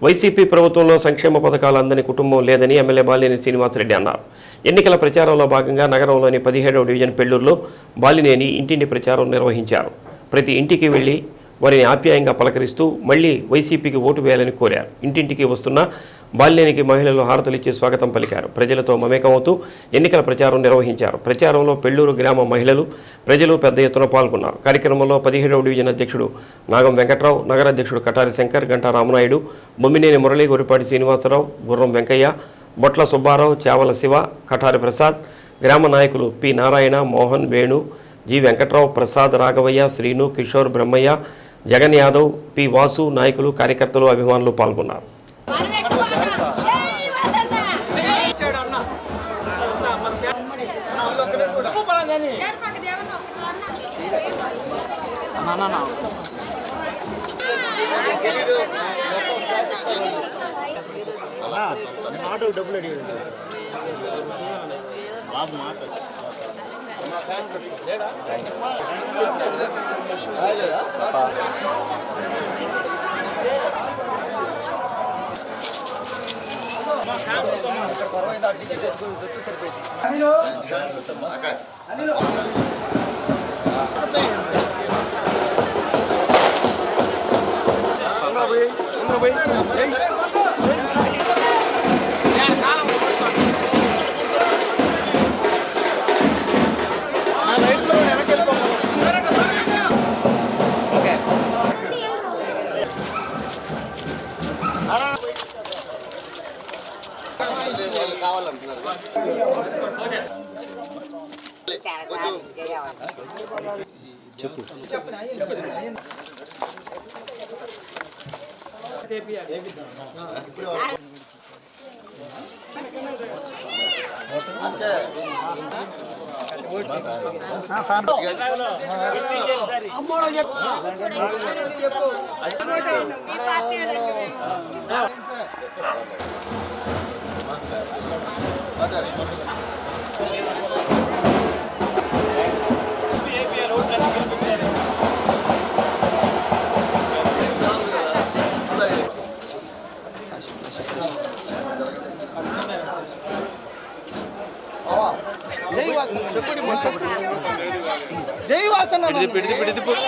YCP ప్రభుత్వంలో సంక్షేమ పథకాలు అందని కుటుంబం లేదని ఎమ్మెల్యే బాలినేని శ్రీనివాసరెడ్డి అన్నారు. ఎన్నికల ప్రచారంలో భాగంగా నగరంలోని 17వ డివిజన్ పెళ్లూరులో బాలినేని ఇంటింటి ప్రచారం నిర్వహించారు. ప్రతి ఇంటికి వెళ్లి వారిని ఆప్యాయంగా పలకరిస్తూ మళ్లీ వైసీపీకి ఓటు వేయాలని కోరారు. ఇంటింటికి వస్తున్న బాలినేనికి మహిళలు హారతులిచ్చి స్వాగతం పలికారు. ప్రజలతో మమేకమవుతూ ఎన్నికల ప్రచారం నిర్వహించారు. ప్రచారంలో పెళ్లూరు గ్రామ మహిళలు, ప్రజలు పెద్ద ఎత్తున పాల్గొన్నారు. కార్యక్రమంలో 17వ డివిజన్ అధ్యక్షుడు నాగం వెంకట్రావు, నగర అధ్యక్షుడు కటారి శంకర్, గంటా రామనాయుడు, బొమ్మినేని మురళి, గొరిపాటి శ్రీనివాసరావు, గుర్రం వెంకయ్య, బొట్ల సుబ్బారావు, చావల శివ, కటారి ప్రసాద్, గ్రామ నాయకులు P Narayana, Mohan, Venu, G Venkatrao, Prasad, Raghavaiah, Srinu, Kishore, Brahmaiah, Jagan Yadav, P Vasu, నాయకులు, కార్యకర్తలు, అభిమానులు పాల్గొన్నారు. జై వాసన చెప్పాలి.